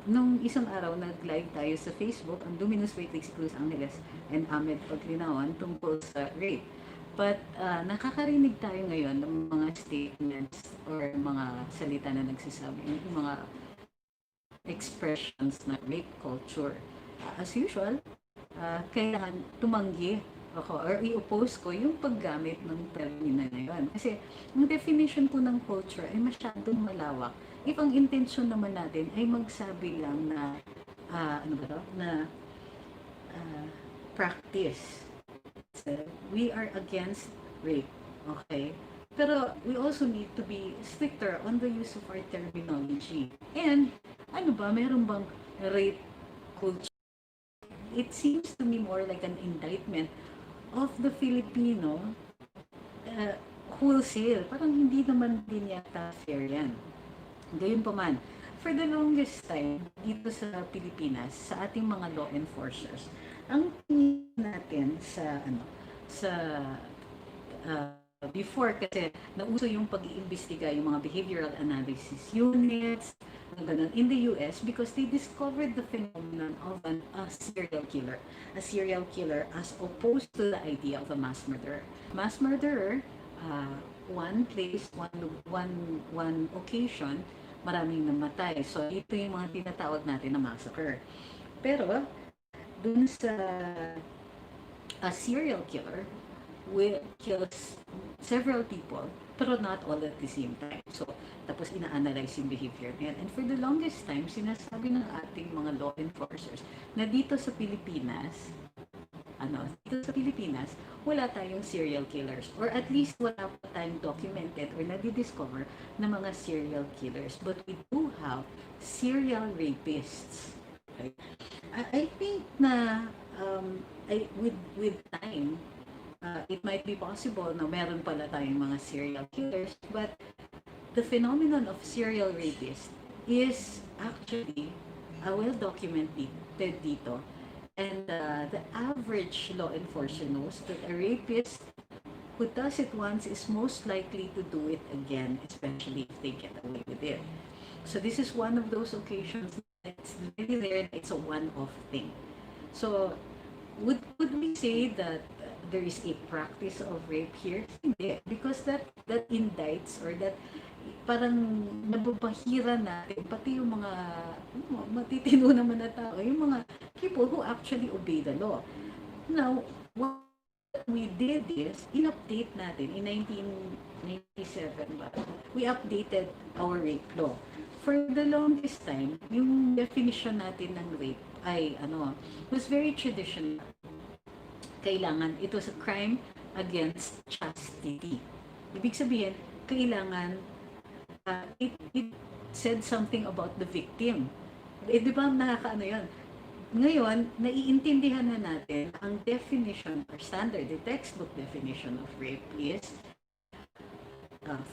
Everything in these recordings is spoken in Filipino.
nung isang araw, nag-live tayo sa Facebook, ang Luminous by Trixie, Cruz-Angeles, and Ahmed Paglinawan tungkol sa rape. But nakakarinig tayo ngayon ng mga statements or mga salita na nagsasabi, yung mga expressions na rape culture. As usual, kailangan tumanggi ako or i-oppose ko yung paggamit ng termino na yun. Kasi ang definition po ng culture ay masyadong malawak. If ang intention naman natin ay magsabi lang na ano ba to? Na practice. So, we are against rape. Okay? Pero we also need to be stricter on the use of our terminology. And ano ba, meron bang rape culture? It seems to me more like an indictment of the Filipino wholesale. Parang hindi naman din yata fair yan. Gayun pa man, for the longest time, dito sa Pilipinas, sa ating mga law enforcers, ang tingin natin before kasi nauso yung pag-iimbestiga yung mga behavioral analysis units, ganun, in the US because they discovered the phenomenon of a serial killer. A serial killer as opposed to the idea of a mass murderer. Mass murderer, one place, one occasion, maraming namatay. So, ito yung mga tinatawag natin na massacre. Pero, dun sa a serial killer, kills several people, pero not all at the same time. So, tapos ina-analyze yung behavior niyan. And for the longest time, sinasabi ng ating mga law enforcers na dito sa Pilipinas, wala tayong serial killers. Or at least wala pa tayong documented or nadi-discover na mga serial killers. But we do have serial rapists. Okay? I think na with time, it might be possible na meron pala tayong mga serial killers, but the phenomenon of serial rapists is actually well documented dito. And the average law enforcer knows that a rapist who does it once is most likely to do it again, especially if they get away with it. So this is one of those occasions that it's really there, it's a one-off thing. So would we say that there is a practice of rape here? Hindi. Because that indicts or that parang nababahira natin, pati yung mga matitino naman na tao, yung mga people who actually obey the law. Now, what we did is, in-update natin, in 1997 ba, we updated our rape law. For the longest time, yung definition natin ng rape ay, was very traditional. Kailangan, it was a crime against chastity. Ibig sabihin, kailangan, it said something about the victim. Di ba nakakaano yun? Ngayon, naiintindihan na natin ang definition or standard, the textbook definition of rape is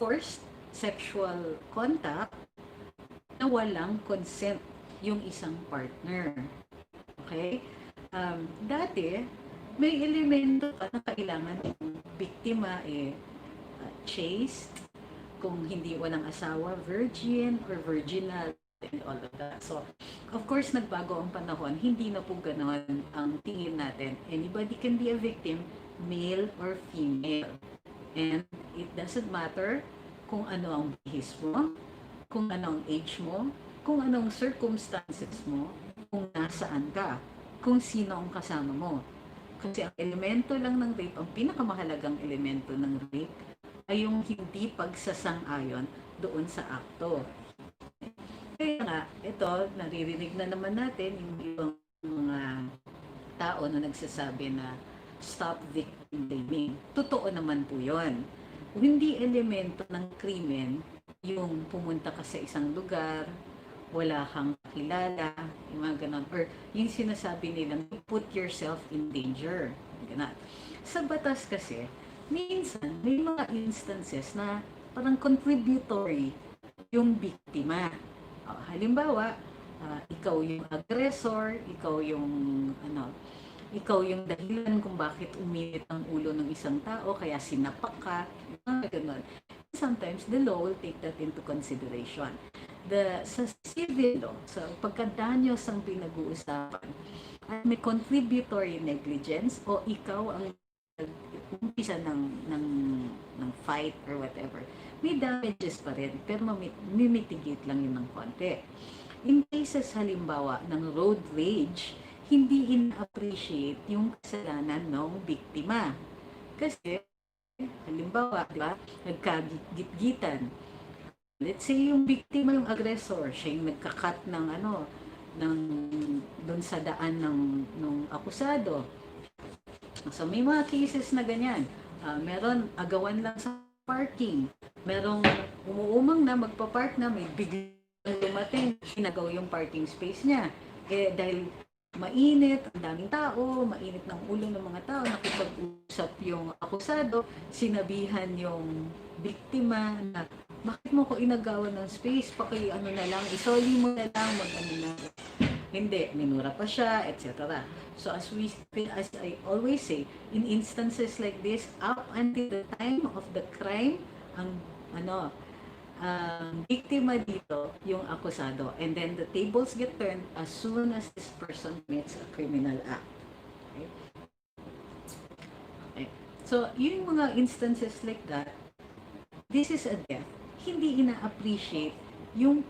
forced sexual contact na walang consent yung isang partner. Okay? Dati, may elemento pa na kailangan yung biktima chaste, kung hindi walang asawa, virgin or virginal, and all of that. So, of course, nagbago ang panahon. Hindi na po ganon ang tingin natin. Anybody can be a victim, male or female. And it doesn't matter kung ano ang bihis mo, kung ano ang age mo, kung anong circumstances mo, kung nasaan ka, kung sino ang kasama mo. Kasi ang elemento lang ng rape, ang pinakamahalagang elemento ng rape, ay yung hindi pagsasang-ayon doon sa akto. Kaya nga, ito, naririnig na naman natin yung ibang mga tao na nagsasabi na stop victim blaming. Totoo naman po yun. Hindi elemento ng krimen yung pumunta ka sa isang lugar, wala kang kakilala, yung mga ganon. Or yung sinasabi nilang, put yourself in danger. Ganon. Sa batas kasi, minsan, may mga instances na parang contributory yung biktima. Halimbawa, ikaw yung aggressor, ikaw yung dahilan kung bakit uminit ang ulo ng isang tao, kaya sinapak ka, ganun. Sometimes the law will take that into consideration. sa civil law, sa pagkadanyos ang pinag-uusapan, at may contributory negligence o ikaw ang umpisa ng fight or whatever, may damages pa rin, pero mimitigate lang yun ng konti. In cases halimbawa ng road rage, hindi in-appreciate yung kasalanan ng biktima. Kasi, halimbawa, di ba, nagkagit-gitan. Let's say yung biktima, yung aggressor, siya yung nagkakat ng ng doon sa daan ng akusado. So may mga cases na ganyan. Meron agawan lang sa parking. Merong umuumang na magpa-park na, may biglang dumating, sinagaw yung parking space niya. Dahil mainit, ang daming tao, mainit ng ulo ng mga tao, nakipag-usap yung akusado, sinabihan yung biktima na, bakit mo ko inagawan ng space? Na lang, isoli mo na lang, na. Hindi, minura pa siya, etc. So as I always say, in instances like this, up until the time of the crime, ang biktima dito yung akusado, and then the tables get turned as soon as this person commits a criminal act. Okay? Okay. So yung mga instances like that, this is a death. Hindi ina-appreciate yung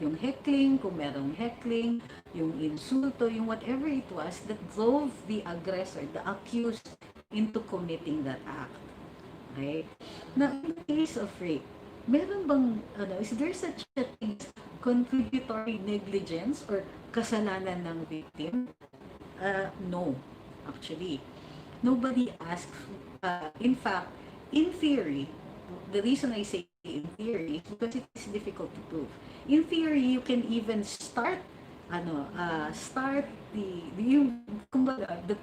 yung heckling, kung merong heckling, yung insulto, yung whatever it was that drove the aggressor, the accused, into committing that act. Okay? Now, in the case of rape, meron bang, is there such a thing as contributory negligence or kasalanan ng victim? No, actually. Nobody asks. In fact, in theory, the reason I say in theory is because it is difficult to prove. In theory, you can even start the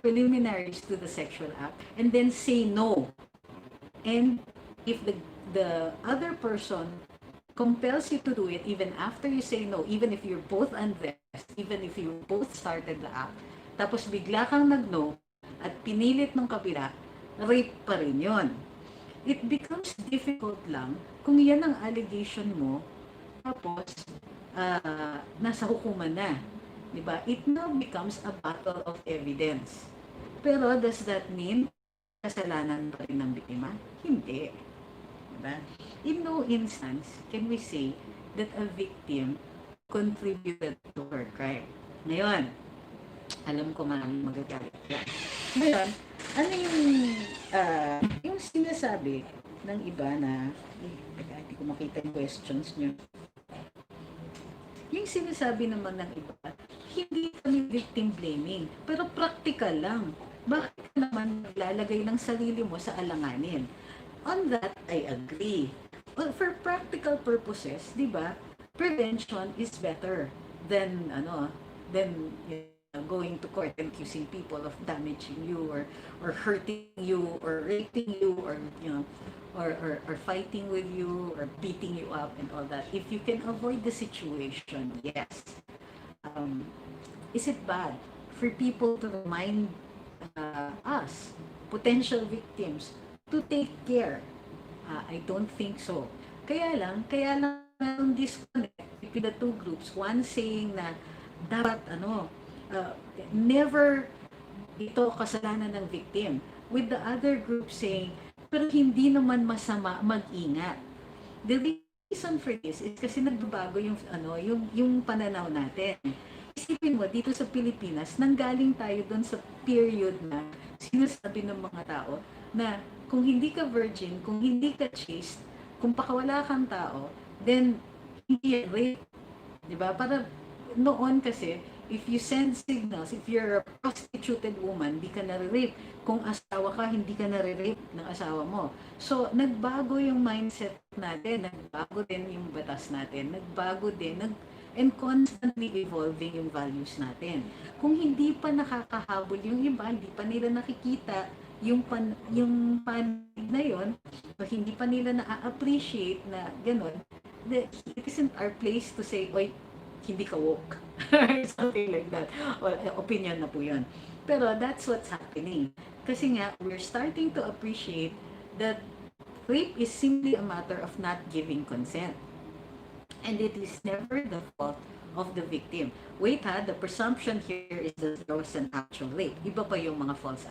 preliminaries to the sexual act and then say no. And if the other person compels you to do it even after you say no, even if you're both undressed, even if you both started the act, tapos bigla kang nag-no at pinilit ng kabila, rape pa rin yun. It becomes difficult lang kung yan ang allegation mo, tapos nasa hukuman na. Diba? It now becomes a battle of evidence. Pero does that mean kasalanan pa rin ng biktima? Hindi. Diba? In no instance can we say that a victim contributed to her crime. Ngayon, alam ko maraming magagalit. Ngayon, ano yung sinasabi ng iba na, hindi ko makita yung questions nyo. Yung sinasabi naman ng iba, hindi kami victim blaming, pero practical lang. Bakit ka naman lalagay ng sarili mo sa alanganin? On that, I agree. Well, for practical purposes, di ba, prevention is better than, going to court and accusing people of damaging you or hurting you or raping you or or fighting with you or beating you up and all that. If you can avoid the situation, yes. Is it bad for people to remind us, potential victims, to take care? I don't think so. Kaya lang yung disconnect between the two groups. One saying na dapat never ito kasalanan ng victim. With the other group saying, pero hindi naman masama mag-ingat. The reason for this is kasi nagbabago yung pananaw natin. Isipin mo, dito sa Pilipinas, nanggaling tayo doon sa period na sinasabi ng mga tao na kung hindi ka virgin, kung hindi ka chaste, kung pakawala kang tao, then hindi rape. Diba? Para noon kasi, if you send signals, if you're a prostituted woman, di ka na-rape. Kung asawa ka, hindi ka na-rape ng asawa mo. So, nagbago yung mindset natin, nagbago din yung batas natin, nagbago din, and constantly evolving yung values natin. Kung hindi pa nakakahabol yung iba, hindi pa nila nakikita yung panig na yun, o hindi pa nila na-appreciate na gano'n, it isn't our place to say, oy, hindi ka woke. Something like that. Well, opinion na po yun. Pero that's what's happening. Kasi nga, we're starting to appreciate that rape is simply a matter of not giving consent. and it is never the fault of the victim. Wait ha, the presumption here is that there was an actual rape. Iba pa yung mga false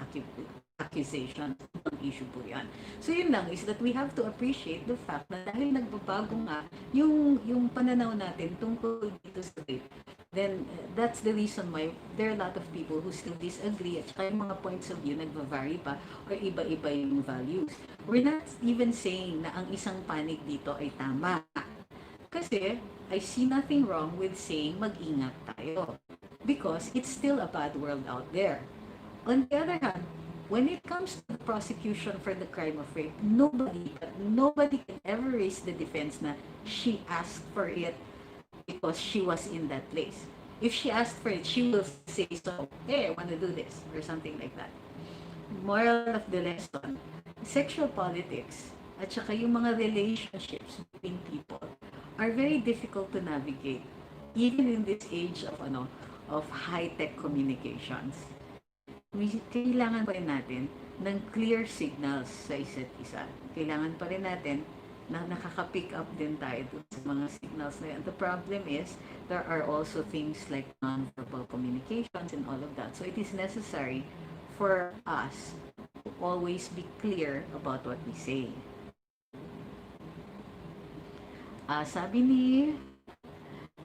accusations. Ang issue po yan. So yun lang is that we have to appreciate the fact na dahil nagbabago nga yung pananaw natin tungkol dito sa rape, then that's the reason why there are a lot of people who still disagree at saka yung mga points of view nagva-vary pa or iba-iba yung values. We're not even saying na ang isang panig dito ay tama. Kasi I see nothing wrong with saying mag-ingat tayo because it's still a bad world out there. On the other hand, when it comes to the prosecution for the crime of rape, nobody can ever raise the defense na she asked for it because she was in that place. If she asked for it, she will say so, hey, I want to do this, or something like that. Moral of the lesson, sexual politics, at saka yung mga relationships between people are very difficult to navigate, even in this age of high-tech communications. Kailangan pa rin natin ng clear signals sa isa't isa. Kailangan pa rin natin na nakaka-pick up din tayo sa mga signals na yan. The problem is, there are also things like non-verbal communications and all of that. So it is necessary for us to always be clear about what we say. Sabi ni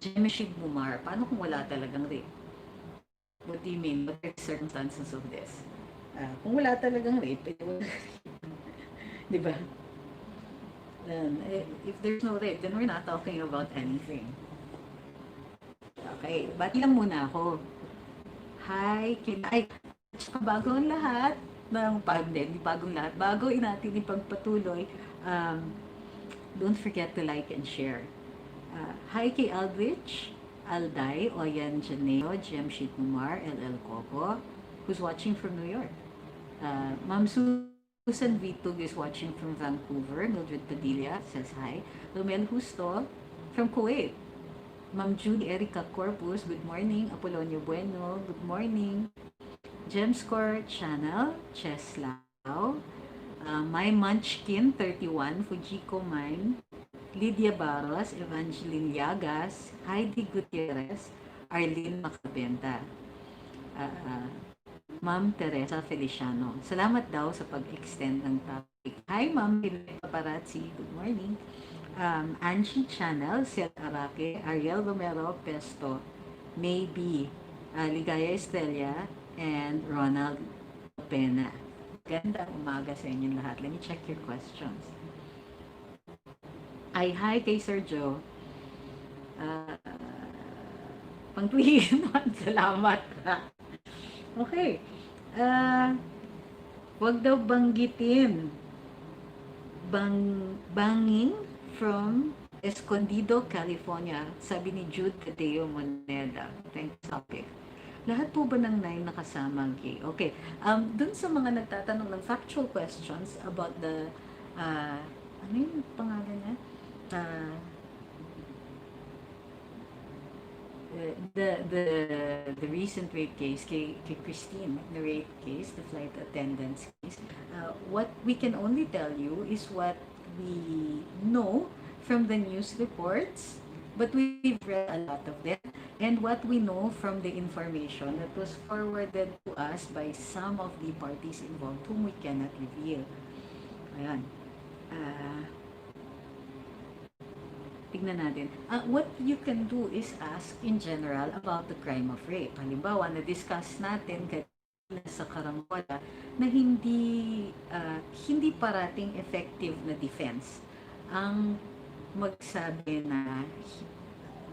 Jemeshig Mumar, paano kung wala talagang rape? What do you mean? What are the circumstances of this? Kung wala talagang rape, di ba? If there's no rape, then we're not talking about anything. Okay, bati lang muna ako. Hi, bago ang lahat ng bagong lahat. Bago natin ipagpatuloy, don't forget to like and share. Hi kay Aldrich, Alday, Oyan Janeo, Jemshid Umar, LL Coco, who's watching from New York. Ma'am Susan Vitug is watching from Vancouver. Mildred Padilla says hi. Romel Justo from Kuwait. Ma'am Judy Erica Corpus, good morning. Apolonio Bueno, good morning. Gemscore Channel, Cheslao. My Munchkin 31, Fujiko Mine, Lydia Barros, Evangeline Llagas, Heidi Gutierrez, Arlene Macabenta, Ma'am Teresa Feliciano. Salamat daw sa pag-extend ng topic. Hi Ma'am Paparazzi, good morning. Angie Channel, Sel Araque, Ariel Romero Pesto, Maybe, Ligaya Estrella, and Ronald Pena. Gandang umaga sa inyong lahat. Let me check your questions. Hi kay Sir Joe. Pangtuhin naman. Salamat. Okay. Wag daw banggitin. Banging from Escondido, California. Sabi ni Jude Cadeo Moneda. Thanks, topic. Lahat po ba ng 9 nakasama gay? Okay. Dun sa mga nagtatanong ng factual questions about the, ano yung pangalan niya? The recent rape case, kay Christine, the rape case, the flight attendant's case, what we can only tell you is what we know from the news reports, but we've read a lot of them, and what we know from the information that was forwarded to us by some of the parties involved whom we cannot reveal. Ayan. Tignan natin. What you can do is ask in general about the crime of rape. Halimbawa, na-discuss natin sa Karambola na hindi parating effective na defense ang magsabi na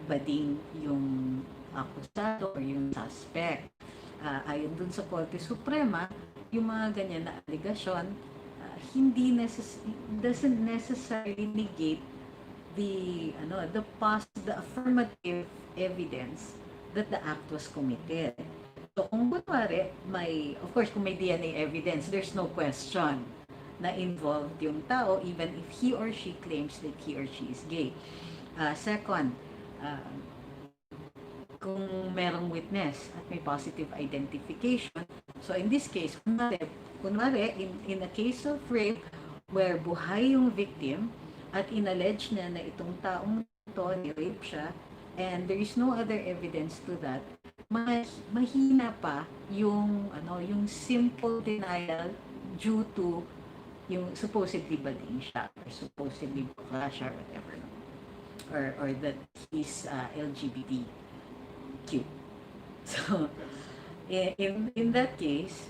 bading yung akusado or yung suspect. Ayon dun sa Korte Suprema, yung mga ganyan na aligasyon, doesn't necessarily negate the affirmative evidence that the act was committed. So kung kunwari, of course, kung may DNA evidence, there's no question na involved yung tao even if he or she claims that he or she is gay. Second, kung merong witness at may positive identification, so in this case, kunwari in a case of rape where buhay yung victim at inallege na itong taong to, ni-rape siya, and there is no other evidence to that, mahina pa yung, yung simple denial due to yung supposedly bading siya, or supposedly bakla siya, or whatever. Or that he's LGBTQ. So, in that case,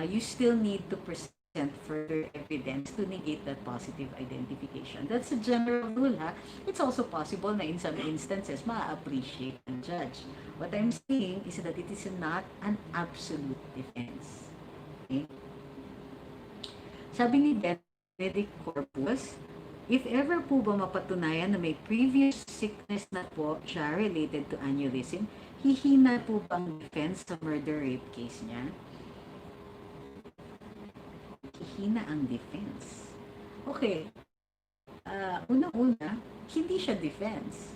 you still need to present further evidence to negate that positive identification. That's a general rule, ha? It's also possible na in some instances, ma-appreciate and judge. What I'm saying is that it is not an absolute defense. Okay? Sabi ni Benedict Corpus, if ever po ba mapatunayan na may previous sickness na po siya related to aneurysm, hihina po bang defense sa murder-rape case niya? Hihina ang defense. Okay. Una-una, hindi siya defense.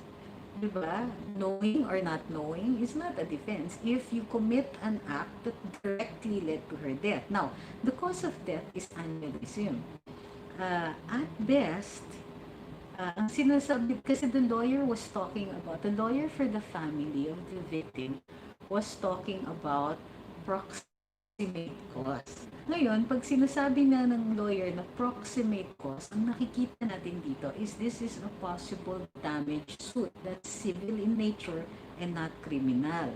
Diba? Knowing or not knowing is not a defense if you commit an act that directly led to her death. Now, the cause of death is aneurysm. At best, ang sinasabi, kasi the lawyer for the family of the victim was talking about proximate cause. Ngayon, pag sinasabi na ng lawyer na proximate cause, ang nakikita natin dito is this is a possible damage suit that's civil in nature and not criminal.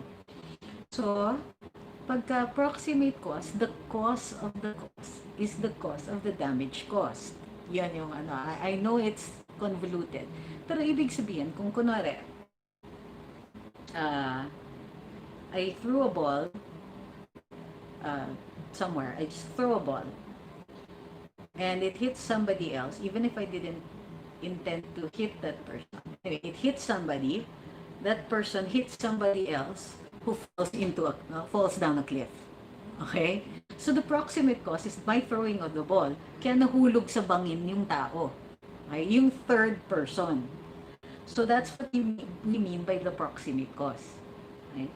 So, pagka proximate cause, the cause of the cause is the cause of the damage caused. Yan yung I know it's convoluted. Pero ibig sabihin, kung kunwari, I threw a ball somewhere, I just throw a ball and it hits somebody else, even if I didn't intend to hit that person. Anyway, it hits somebody, that person hits somebody else who falls down a cliff. Okay? So the proximate cause is by throwing of the ball, kaya nahulog sa bangin yung tao. Okay? Yung third person. So that's what we mean by the proximate cause. Okay?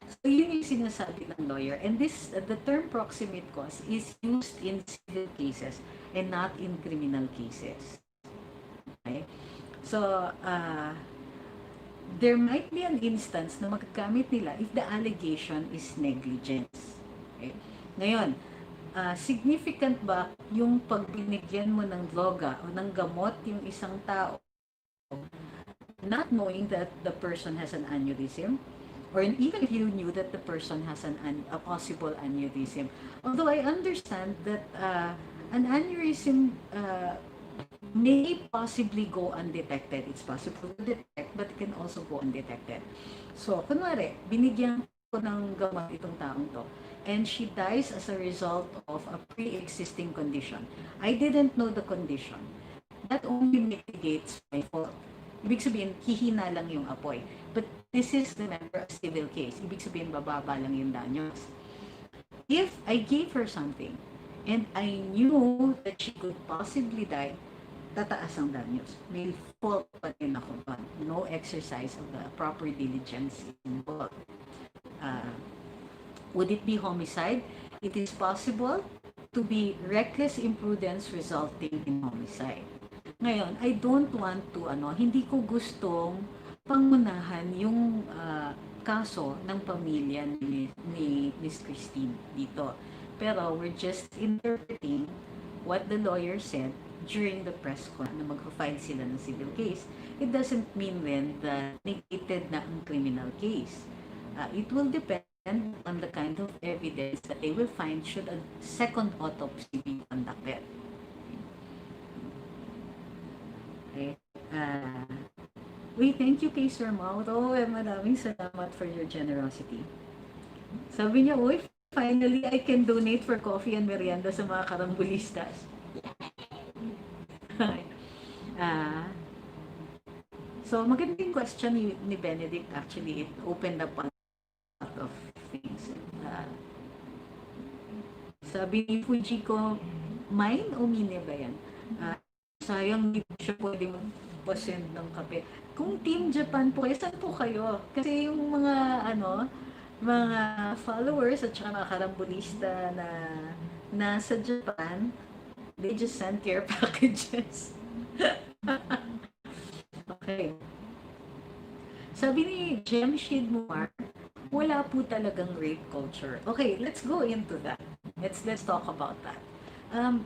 So yun yung sinasabi ng lawyer. And the term proximate cause is used in civil cases and not in criminal cases. Okay? So, there might be an instance na magagamit nila if the allegation is negligence. Okay? Ngayon, significant ba yung pagbinigyan mo ng droga o ng gamot yung isang tao not knowing that the person has an aneurysm? Or even if you knew that the person has a possible aneurysm. Although I understand that an aneurysm may possibly go undetected. It's possible to detect, but it can also go undetected. So, kunwari, binigyan ko ng gamot itong taong to, and she dies as a result of a pre-existing condition. I didn't know the condition. That only mitigates my fault. Ibig sabihin, hihina lang yung apoy. But this is, remember, a civil case. Ibig sabihin, bababa lang yung danyos. If I gave her something, and I knew that she could possibly die, tataas ang danyos. May fault pa rin ako doon. No exercise of the proper diligence involved. Would it be homicide? It is possible to be reckless imprudence resulting in homicide. Ngayon, I don't want to, hindi ko gustong pangunahan yung kaso ng pamilya ni Miss Christine dito. Pero we're just interpreting what the lawyer said during the press con na mag-file sila ng civil case. It doesn't mean then that negated na ang criminal case. It will depend on the kind of evidence that they will find should a second autopsy be conducted. Okay. Thank you kay Sir Mauro. Maraming salamat for your generosity. Sabi niya, finally, I can donate for coffee and merienda sa mga karambulistas. So, magandang question ni Benedict. Actually, it opened up a lot of things. Sabi ni Fujiko, mine o mine ba yan? Sayang, hindi siya pwede mag-pasend ng kape. Kung Team Japan po kayo, saan po kayo? Kasi yung mga, mga followers at saka mga karambulista na nasa Japan, they just sent care packages. Okay. Sabi ni Jemshid Muar, wala po talagang rape culture. Okay, let's go into that. Let's talk about that.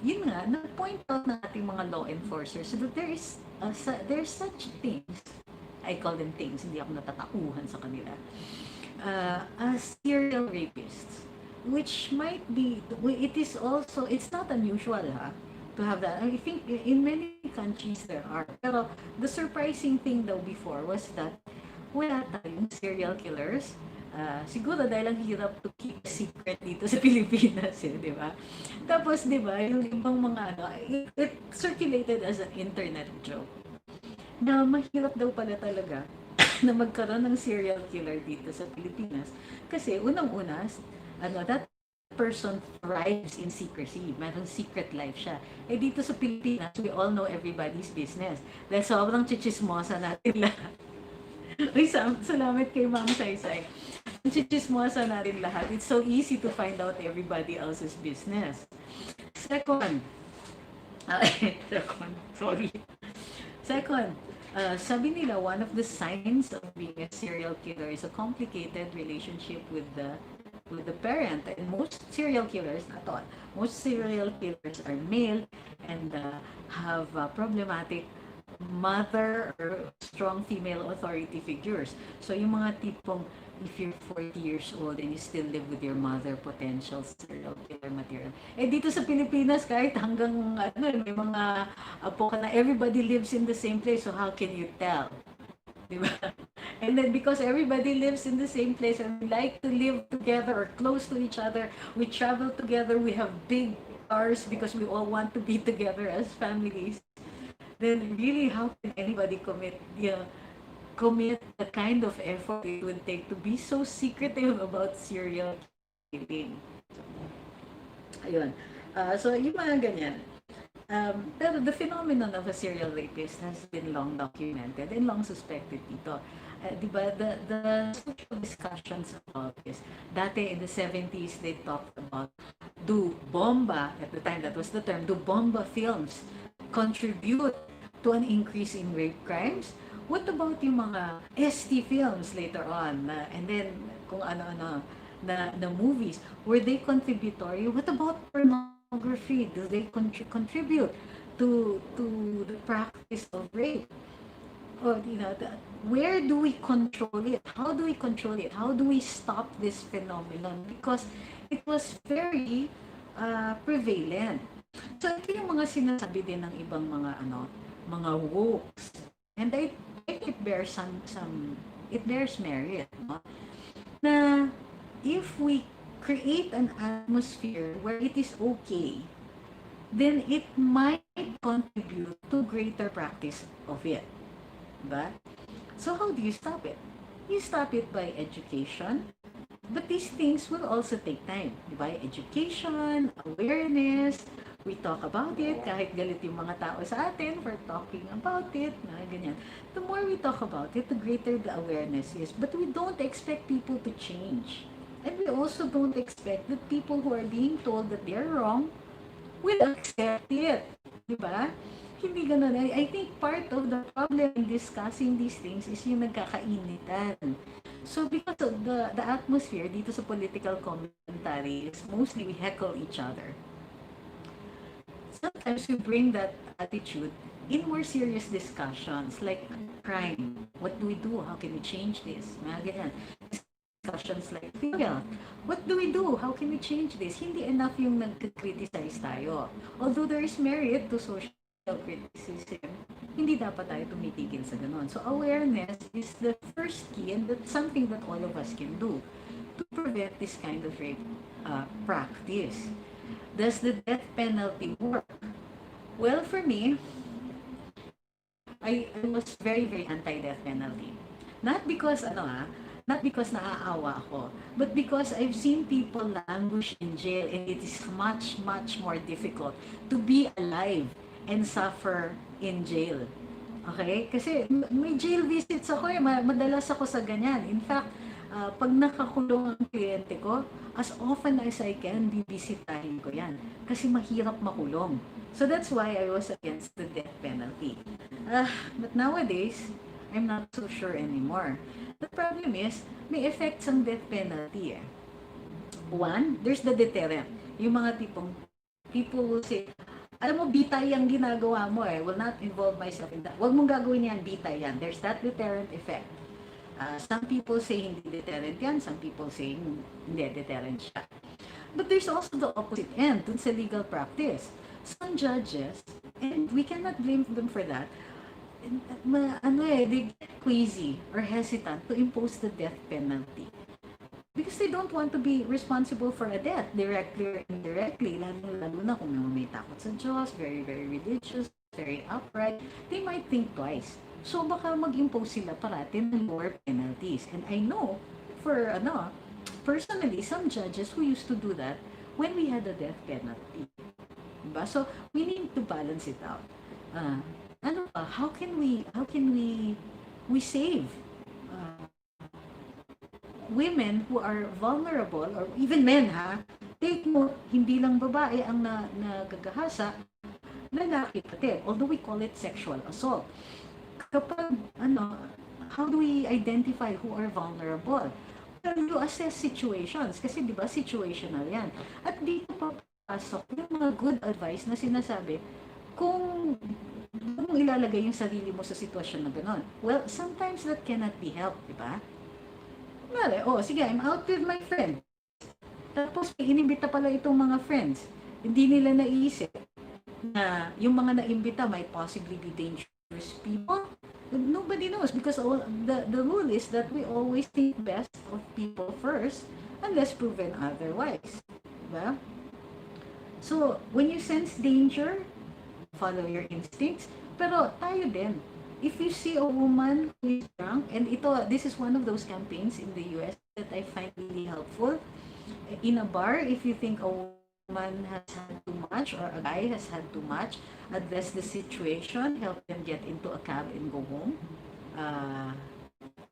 Yun nga, na-point out ng ating mga law enforcers that there's such things, I call them things, hindi ako natatauhan sa kanila, as serial rapists, which might be, it is also, it's not unusual, to have that. I think in many countries there are. Pero the surprising thing daw before was that wala tayong serial killers. Siguro dahil ang hirap to keep secret dito sa Pilipinas, di ba? Tapos, di ba, yung ibang mga it circulated as an internet joke na mahirap daw pala talaga na magkaroon ng serial killer dito sa Pilipinas. Kasi unang-una, that person thrives in secrecy. Mayroong secret life siya. Eh dito sa Pilipinas, we all know everybody's business. Dahil sobrang chichismosa natin lahat. Uy, salamat kay Ma'am Saysay. Ang chichismosa natin lahat. It's so easy to find out everybody else's business. Second, sabi nila, one of the signs of being a serial killer is a complicated relationship with the parent. And most serial killers, not all, most serial killers are male and have problematic mother or strong female authority figures. So yung mga tipong, if you're 40 years old and you still live with your mother, potential serial killer material. Eh dito sa Pilipinas, kahit hanggang may mga apo ka na, everybody lives in the same place, so how can you tell? Diba? And then because everybody lives in the same place and we like to live together or close to each other, we travel together, we have big cars because we all want to be together as families, then really how can anybody commit the kind of effort it would take to be so secretive about serial killing? Ayun. So yung mga ganyan. Pero the phenomenon of a serial rapist has been long documented and long suspected dito. Diba, the social discussions about this, dati in the 70s, they talked about, do bomba, at the time that was the term, do bomba films contribute to an increase in rape crimes? What about yung mga ST films later on? And then, kung ano-ano, na movies, were they contributory? What about pornography? Do they contribute to the practice of rape? Or, where do we control it? How do we control it? How do we stop this phenomenon? Because it was very prevalent. So, ito yung mga sinasabi din ng ibang mga wokes. And I think it bears it bears merit, no? Na if we create an atmosphere where it is okay, then it might contribute to greater practice of it. But so how do you stop it? You stop it by education. But these things will also take time. By education, awareness, we talk about it, kahit galit yung mga tao sa atin for talking about it, ganyan. The more we talk about it, the greater the awareness is. But we don't expect people to change. And we also don't expect that people who are being told that they're wrong will accept it. Diba? Hindi ganun. I think part of the problem in discussing these things is yung nagkakainitan. So because of the atmosphere dito sa political commentary is mostly we heckle each other. Sometimes we bring that attitude in more serious discussions like crime. What do we do? How can we change this? Mga ganyan. Discussions like, what do we do? How can we change this? Hindi enough yung nag-criticize tayo. Although there is merit to social criticism, hindi dapat tayo tumitigil sa ganon. So awareness is the first key and that's something that all of us can do to prevent this kind of rape practice. Does the death penalty work? Well, for me, I was very, very anti-death penalty. Not because not because naaawa ako, but because I've seen people languish in jail and it is much, much more difficult to be alive and suffer in jail. Okay? Kasi may jail visits ako madalas ako sa ganyan. In fact, pag nakakulong ang kliyente ko, as often as I can, bibisitahin ko yan. Kasi mahirap makulong. So that's why I was against the death penalty. But nowadays, I'm not so sure anymore. The problem is, may effects ang death penalty eh. One, there's the deterrent. Yung mga tipong, people will say, alam mo, bitay ang ginagawa mo eh. Will not involve myself in that. Huwag mong gagawin yan, bitay yan. There's that deterrent effect. Some people say hindi deterrent yan. Some people say hindi deterrent siya. But there's also the opposite end dun sa legal practice. Some judges, and we cannot blame them for that, they get queasy or hesitant to impose the death penalty. Because they don't want to be responsible for a death, directly or indirectly, lalo na kung may takot sa Diyos, very, very religious, very upright, they might think twice. So baka mag-impose sila parati ng lower penalties. And I know, for personally, some judges who used to do that when we had a death penalty. Diba? So we need to balance it out. How can we save women who are vulnerable, or even men, take mo, hindi lang babae ang nagagahasa, lalaki pati, although we call it sexual assault. Kapag, how do we identify who are vulnerable? Well, you assess situations, kasi di ba situational yan. At dito papasok yung mga good advice na sinasabi, kung ilalagay yung sarili mo sa sitwasyon na gano'n. Well, sometimes that cannot be helped, di ba? Sige, I'm out with my friend. Tapos, inimbita pala itong mga friends. Hindi nila naisip na yung mga naimbita might possibly be dangerous people. Nobody knows because the rule is that we always think best of people first unless proven otherwise. Diba? So, when you sense danger, follow your instincts. Pero tayo din, if you see a woman who is drunk, and this is one of those campaigns in the US that I find really helpful. In a bar, if you think a woman has had too much or a guy has had too much, address the situation, help them get into a cab and go home.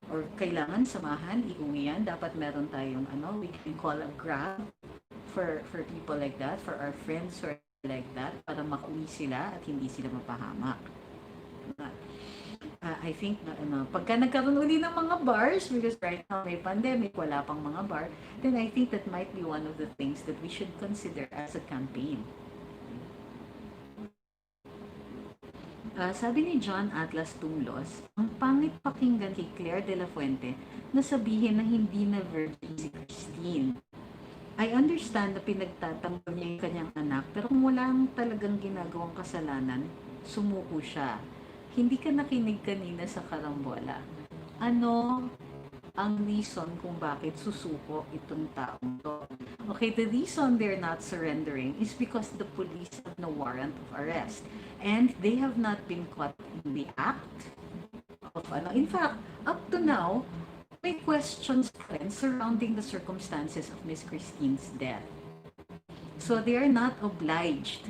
Or kailangan samahan, iuwi yan. Dapat meron tayong we can call a grab for people like that, for our friends who are like that, para makauwi sila at hindi sila mapahamak. I think pagka nagkaroon uli ng mga bars, because right now may pandemic, wala pang mga bar, then I think that might be one of the things that we should consider as a campaign. Sabi ni John Atlas Tumlos, ang pangit pakinggan kay Claire de la Fuente na sabihin na hindi na virgin si Christine. I understand na pinagtatanggol niya yung kanyang anak, pero kung walang talagang ginagawang kasalanan, sumuko siya. Hindi ka nakinig kanina sa karambola. Ano ang reason kung bakit susuko itong taong to? Okay, the reason they're not surrendering is because the police have no warrant of arrest. And they have not been caught in the act of In fact, up to now, may questions surrounding the circumstances of Miss Christine's death. So they are not obliged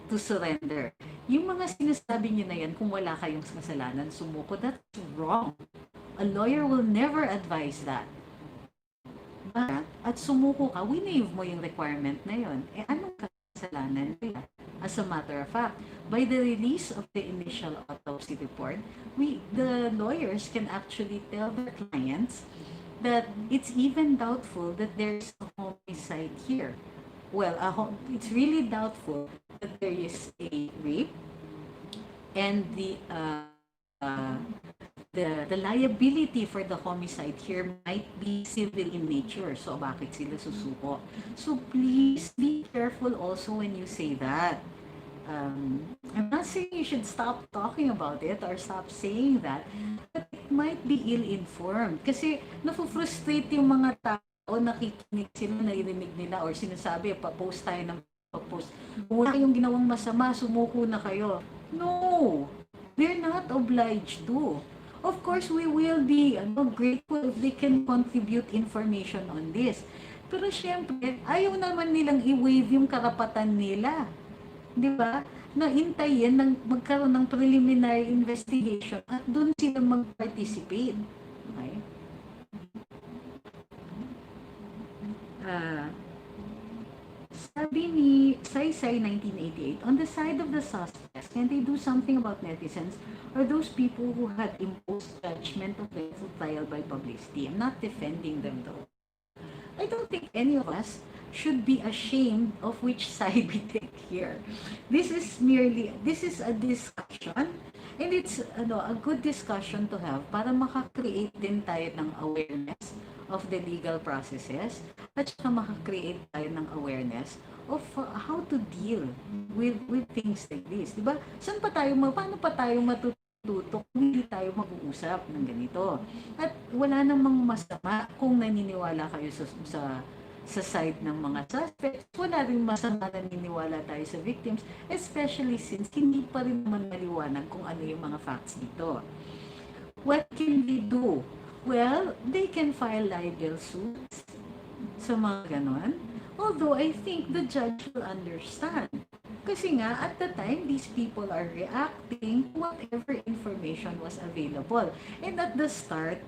to surrender. Yung mga sinasabi niyo na yan, kung wala kayong kasalanan, sumuko, that's wrong. A lawyer will never advise that. At sumuko ka, winaive mo yung requirement na yon. Anong kasalanan nila? As a matter of fact, by the release of the initial autopsy report, the lawyers can actually tell their clients that it's even doubtful that there's a homicide here. Well, it's really doubtful that there is a rape, and the liability for the homicide here might be civil in nature. So, bakit sila susuko? So, please be careful also when you say that. I'm not saying you should stop talking about it or stop saying that, but it might be ill-informed. Kasi, nafu-frustrate yung mga tao, nakikinig sila, naririnig nila, or sinasabi, pa-post tayo ng pa-post. Kung wala kayong ginawang masama, sumuko na kayo. No! They're not obliged to. Of course, we will be grateful if they can contribute information on this. Pero syempre, ayaw naman nilang i-waive yung karapatan nila. Di ba? Na hintayin magkaroon ng preliminary investigation at doon sila mag-participate. Okay? Sabi ni Saysay 1988, on the side of the suspects, can they do something about netizens are those people who had imposed judgment of lawful trial by publicity. I'm not defending them though. I don't think any of us should be ashamed of which side we take here. This is a discussion, and it's a good discussion to have para makakreate din tayo ng awareness of the legal processes at saka makakreate tayo ng awareness of how to deal with things like this. Diba? Paano pa tayo matututo kung hindi tayo mag-uusap ng ganito? At wala namang masama kung naniniwala kayo sa side ng mga suspects. Wala rin masama naniniwala tayo sa victims, especially since hindi pa rin naman maliwanag kung ano yung mga facts dito. What can they do? Well, they can file libel suits sa mga ganon. Although I think the judge will understand. Kasi nga, at the time, these people are reacting to whatever information was available. And at the start,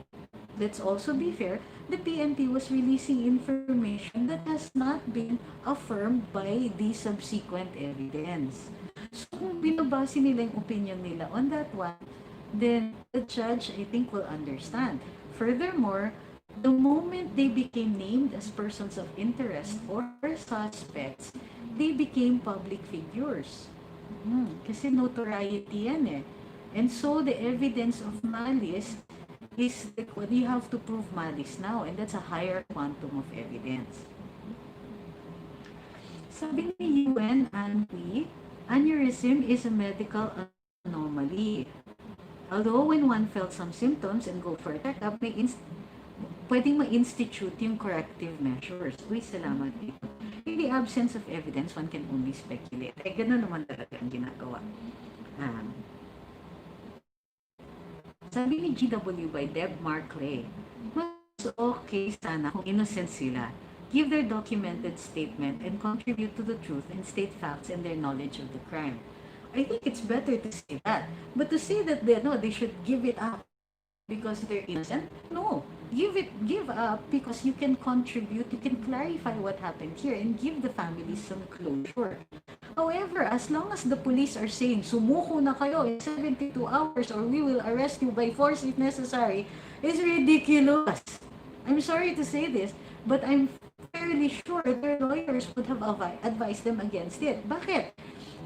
let's also be fair, the PNP was releasing information that has not been affirmed by the subsequent evidence. So kung binabase nila yung opinion nila on that one, then the judge, I think, will understand. Furthermore, the moment they became named as persons of interest or suspects, they became public figures. Kasi notoriety yan eh. And so the evidence of malice is you have to prove malice now, and that's a higher quantum of evidence. Sabi ni UN, aneurysm is a medical anomaly. Although when one felt some symptoms and go for a checkup, pwedeng ma-institute yung corrective measures. Uy, salamat dito. In the absence of evidence, one can only speculate. Gano'n naman talaga ang ginagawa. Sabi ni GW by Deb Markley, mas okay sana kung innocent sila. Give their documented statement and contribute to the truth and state facts and their knowledge of the crime. I think it's better to say that. But to say that they should give it up because they're innocent, no. Give up because you can contribute, you can clarify what happened here and give the families some closure. However, as long as the police are saying, sumuko na kayo in 72 hours or we will arrest you by force if necessary, is ridiculous. I'm sorry to say this, but I'm fairly sure their lawyers would have advised them against it. Bakit?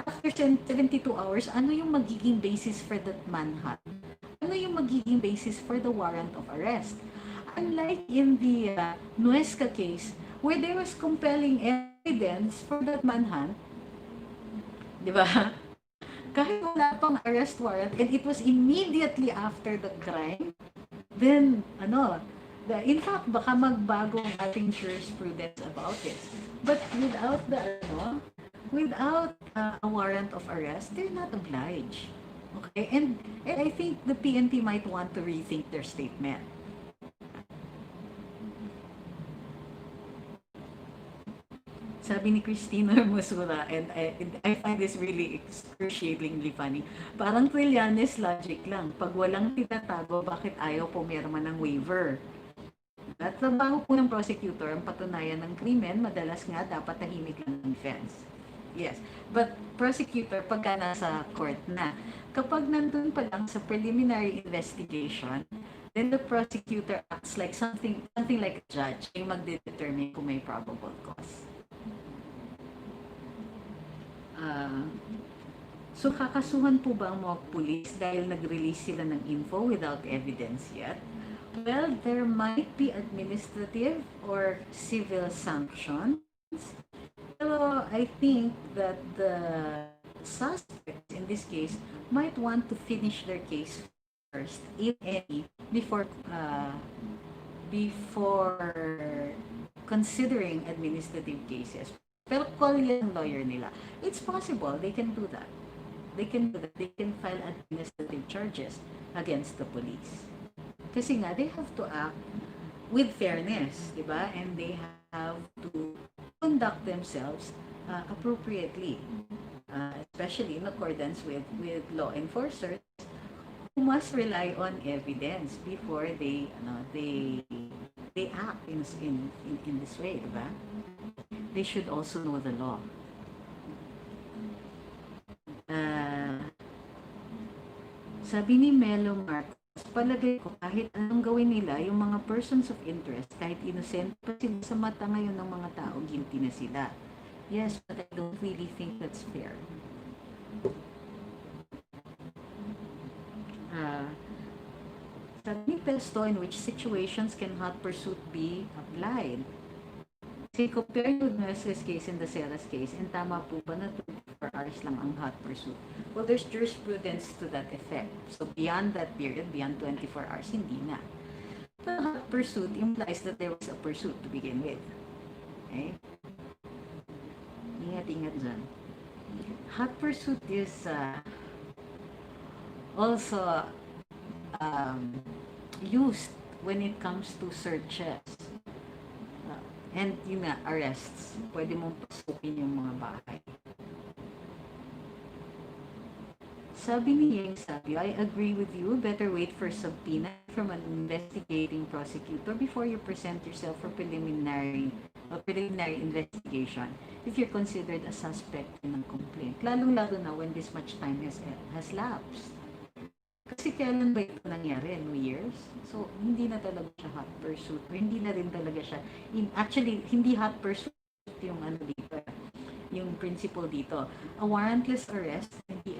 After 72 hours, ano yung magiging basis for that manhunt? Ano yung magiging basis for the warrant of arrest? Unlike in the Nuesca case, where there was compelling evidence for that manhunt, di ba? Kahit wala pang arrest warrant and it was immediately after the crime, then, in fact, baka magbago ang ating jurisprudence about this. But without a warrant of arrest, they're not obliged. Okay? And I think the PNP might want to rethink their statement. Sabi ni Christina Musula, and I find this really excruciatingly funny, parang Trillanes logic lang. Pag walang tinatago, bakit ayaw pumirma ng waiver? At trabaho po ng prosecutor ang patunayan ng krimen, madalas nga dapat tahimik lang ng defense. Yes, but prosecutor, pagka nasa court na, kapag nandun pa lang sa preliminary investigation, then the prosecutor acts like something like a judge, yung magdedetermine kung may probable cause. So kakasuhan po ba ang mga police dahil nag-release sila ng info without evidence yet? Well, there might be administrative or civil sanctions. Pero I think that the suspects in this case might want to finish their case first, if any, before considering administrative cases. Pero call yan lawyer nila. It's possible they can do that. They can file administrative charges against the police. Kasi nga, they have to act with fairness, di ba? And they have to conduct themselves appropriately, especially in accordance with law enforcers who must rely on evidence before they act in this way, di ba? They should also know the law. Sabi ni Melo Marcos, palagay ko kahit anong gawin nila, yung mga persons of interest, kahit innocent pa sila sa mata ngayon ng mga tao, guilty na sila. Yes, but I don't really think that's fair. Sabi ni Pesto, in which situations can hot pursuit be applied? Kasi compare yung Nueces case and the Ceras case, and tama po ba na 24 hours lang ang hot pursuit? Well, there's jurisprudence to that effect. So beyond that period, beyond 24 hours, hindi na. The hot pursuit implies that there was a pursuit to begin with. Okay? Ingat-ingat dyan. Hot pursuit is also used when it comes to searches. And yun nga, arrests. Pwede mong pasukin yung mga bahay. Sabi ni Yang Sabio, I agree with you. Better wait for subpoena from an investigating prosecutor before you present yourself for preliminary investigation if you're considered a suspect in a complaint. Lalong-lalo na when this much time has lapsed. Kasi kailan ba ito nangyari? 2 years? So, hindi na talaga siya hot pursuit. O hindi na rin talaga siya. Actually, hindi hot pursuit yung ano dito. Yung principle dito. A warrantless arrest can be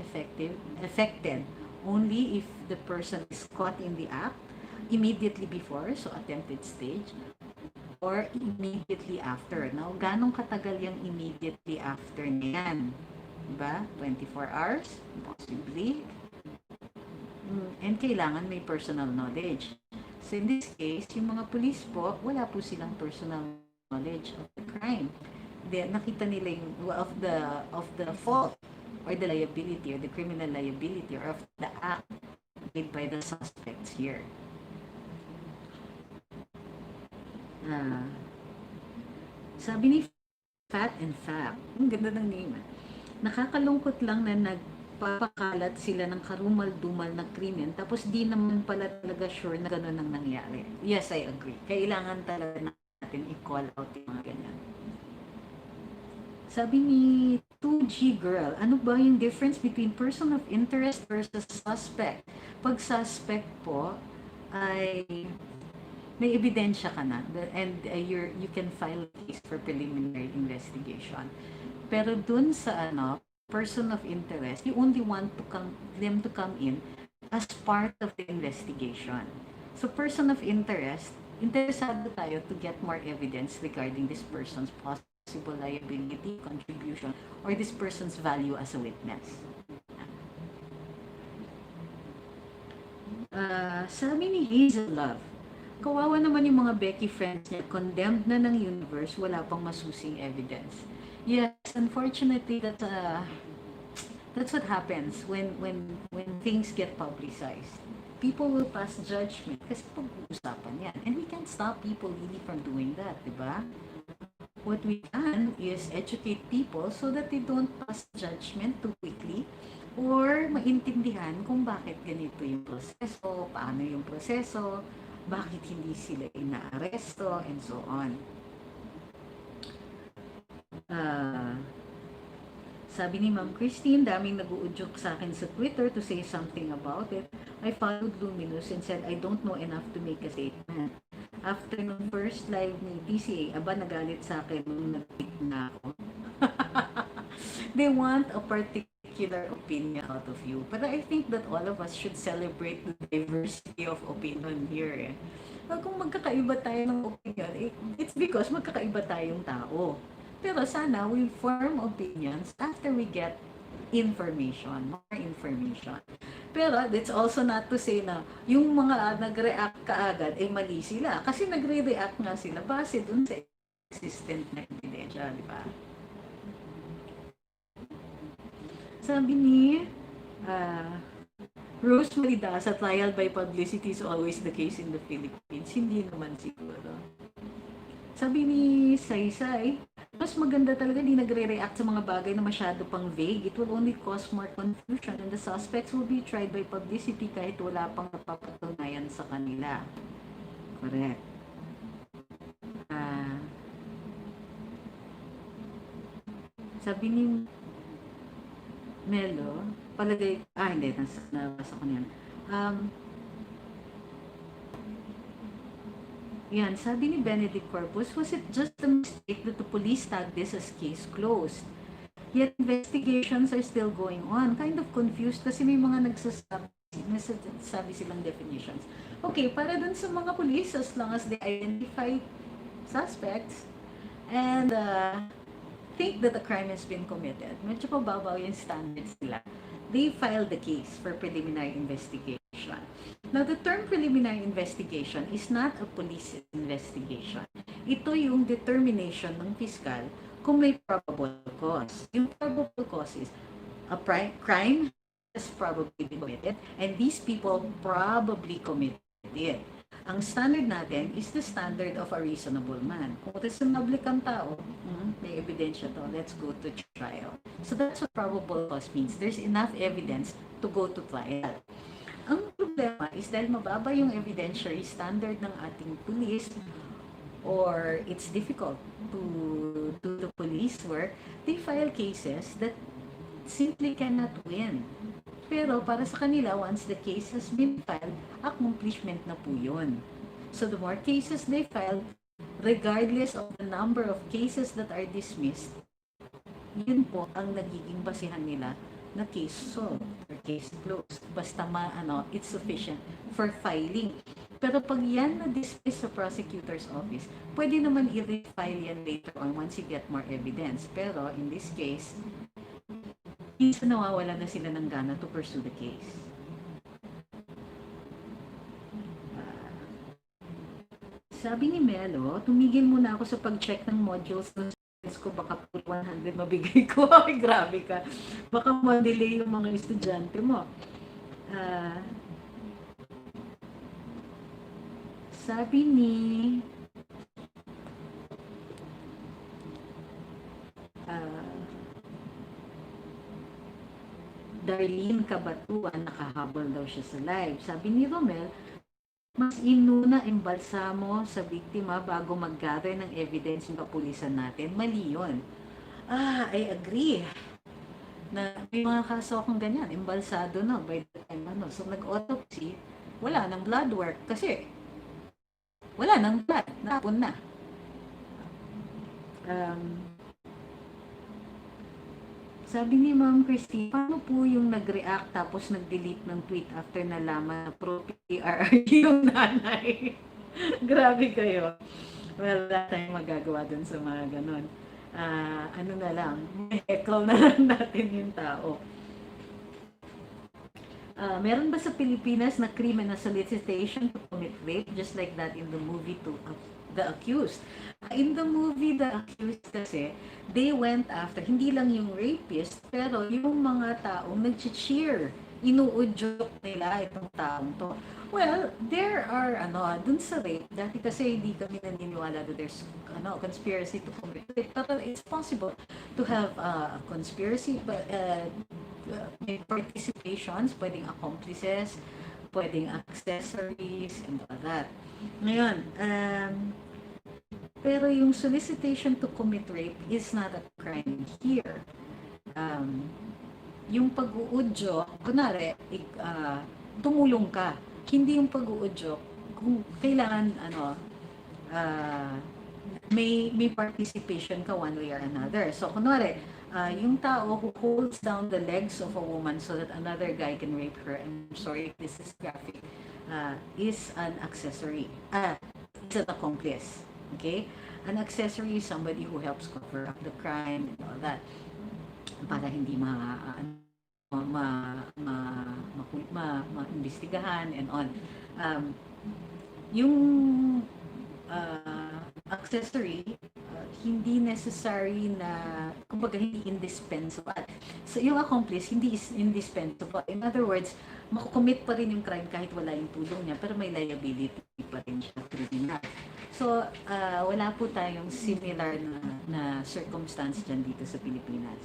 affected only if the person is caught in the act immediately before, so attempted stage, or immediately after. Now, ganong katagal yung immediately after niyan? Diba? 24 hours? Possibly. And kailangan may personal knowledge. So in this case, yung mga police po, wala po silang personal knowledge of the crime. Nakita nila yung of the fault or the liability or the criminal liability or of the act made by the suspects here. Sabi ni Fat and Fab, ang ganda ng name. Nakakalungkot lang na papakalat sila ng karumal-dumal na krimen tapos di naman pala talaga sure na gano'n ang nangyari. Yes, I agree. Kailangan talaga natin i-call out yung mga ganyan. Sabi ni 2G Girl, ano ba yung difference between person of interest versus suspect? Pag suspect po, ay may ebidensya ka na and you can file a case for preliminary investigation. Pero dun sa person of interest, you only want them to come in as part of the investigation. So person of interest, interesado tayo to get more evidence regarding this person's possible liability, contribution, or this person's value as a witness. Sabi ni Hazel Love, kawawa naman yung mga Becky friends niya, condemned na ng universe, wala pang masusing evidence. Yes, unfortunately, that's what happens when things get publicized. People will pass judgment kasi pag-uusapan yan. And we can't stop people really from doing that, di ba? What we can is educate people so that they don't pass judgment too quickly or maintindihan kung bakit ganito yung proseso, paano yung proseso, bakit hindi sila inaaresto, and so on. Sabi ni Ma'am Christine, daming nag-uudyok sa akin sa Twitter to say something about it. I followed Luminous and said, I don't know enough to make a statement. After nung first live ni PCA, nagalit sa akin nung nag-tweet na ako. They want a particular opinion out of you. But I think that all of us should celebrate the diversity of opinion here. Kung magkakaiba tayo ng opinion, it's because magkakaiba tayong tao. Pero sana we form opinions after we get more information. Pero it's also not to say na yung mga nag-react kaagad ay mali sila. Kasi nagre-react nga sila base dun sa existent na ebidensya, di ba? Sabi ni Rose Marida, sa trial by publicity is always the case in the Philippines. Hindi naman siguro. Sabi ni Saysay, mas maganda talaga di nagre-react sa mga bagay na masyado pang vague. It will only cause more confusion and the suspects will be tried by publicity kahit wala pang napapatunayan sa kanila. Correct. Sabi ni Melo, palagay, hindi, nabasa ko na yan. Yan, sabi ni Benedict Corpus, was it just a mistake that the police tagged this as case closed? Yet investigations are still going on. Kind of confused kasi may mga nagsasabi silang definitions. Okay, para dun sa mga police, as long as they identify suspects and think that a crime has been committed, medyo pababaw yung standards nila, they file the case for preliminary investigation. Now, the term preliminary investigation is not a police investigation. Ito yung determination ng piskal kung may probable cause. Yung probable cause is a crime has probably been committed and these people probably committed it. Ang standard natin is the standard of a reasonable man. Kung reasonable kang tao, may ebidensya to, let's go to trial. So that's what probable cause means. There's enough evidence to go to trial. Ang problema is dahil mababa yung evidentiary standard ng ating police, or it's difficult to do the police work, they file cases that simply cannot win. Pero para sa kanila, once the case has been filed, accomplishment na po yun. So the more cases they file, regardless of the number of cases that are dismissed, yun po ang nagiging basihan nila na case solved or case closed. Basta it's sufficient for filing. Pero pag yan na-dismiss sa prosecutor's office, pwede naman i-refile yan later on once you get more evidence. Pero in this case, minsan nawawala na sila ng gana to pursue the case. Sabi ni Melo, tumigil muna ako sa pag-check ng modules ng ko, baka 100 mabigay ko. Ay, grabe ka. Baka ma-delay yung mga estudyante mo. Sabi ni Darlene Kabatuan, nakahabol daw siya sa live. Sabi ni Romel, mas inuna imbalsamo sa biktima bago mag-gather ng evidence yung kapulisan natin. Mali yun. I agree. Na may mga kaso akong ganyan, imbalsado na by the time So nag-autopsy, wala nang blood work kasi wala nang blood, napon na. Sabi ni Ma'am Christine, paano po yung nag-react tapos nag-delete ng tweet after nalaman na pro-PRRD yung nanay? Grabe kayo. Well, wala tayong magagawa dun sa mga ganon. Ano na lang, heckle na lang natin yung tao. Meron ba sa Pilipinas na criminal solicitation to commit rape just like that in the movie to the accused? In the movie, the accused kasi, they went after, hindi lang yung rapist, pero yung mga taong nag-cheer, inuudyok nila itong taong to. Well, there are, dun sa rape, dati kasi hindi kami naniniwala that there's, conspiracy to commit rape. Pero it's possible to have a conspiracy, but may participations, pwedeng accomplices, pwedeng accessories, and all that. Ngayon, pero yung solicitation to commit rape is not a crime here. Yung pag-uudyo, kunwari, tumulong ka. Hindi yung pag-uudyo, kung kailangan, may participation ka one way or another. So, kunwari, yung tao who holds down the legs of a woman so that another guy can rape her, I'm sorry if this is graphic, is an accessory. Is an accomplice. Okay? An accessory is somebody who helps cover up the crime and all that para hindi ma-imbestigahan and on. Yung accessory, hindi necessary na, kumbaga hindi indispensable. So yung accomplice, hindi is indispensable. In other words, makukommit pa rin yung crime kahit wala yung tulong niya, pero may liability pa rin siya criminal. So, wala po tayong similar na circumstance dyan dito sa Pilipinas.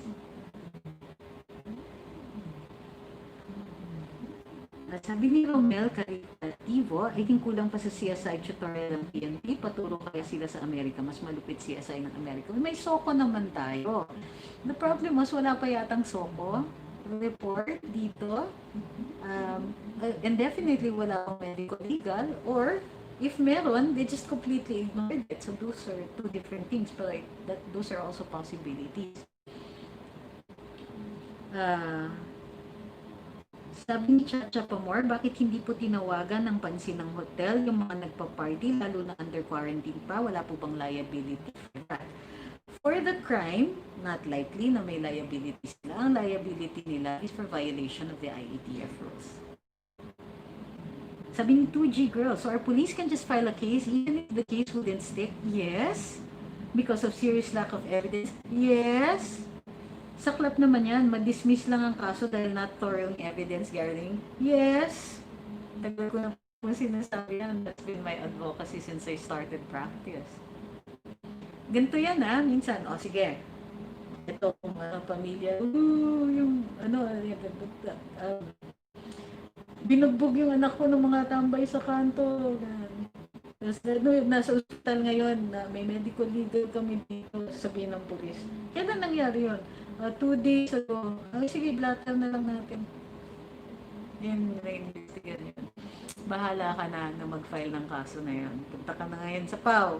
Sabi ni Romel Caritativo, I think kulang pa sa CSI tutorial ng PNP, paturo kaya sila sa Amerika, mas malupit CSI ng Amerika. May soko naman tayo. The problem was, wala pa yatang soko. report dito. And definitely wala akong medical legal, or if meron, they just completely ignored it. So those are two different things, but like, those are also possibilities. Sabi ni Chacha Pamor, bakit hindi po tinawagan ng pansin ng hotel yung mga nagpa-party, lalo na under quarantine pa? Wala po bang liability for that? For the crime, not likely na may liability sila. Ang liability nila is for violation of the IATF rules. Sabi ni 2G girl, so our police can just file a case even if the case wouldn't stick? Yes. Because of serious lack of evidence? Yes. Saklap naman yan, ma-dismiss lang ang kaso dahil not thorough evidence gathering? Yes. Tagal ko na po sinasabi yan. That's been my advocacy since I started practice. Ganito yan minsan. O sige, ito kung pamilya, yung binugbog yung anak ko ng mga tambay sa kanto. Tapos nasa ospital ngayon, na may medical legal kami dito, sabihin ng pulis. Kailan nangyari yun? 2 days ago. Sige, blatter na lang natin. Yan, na-investigate yun. Bahala ka na mag-file ng kaso na yun. Punta ka na ngayon sa PAW.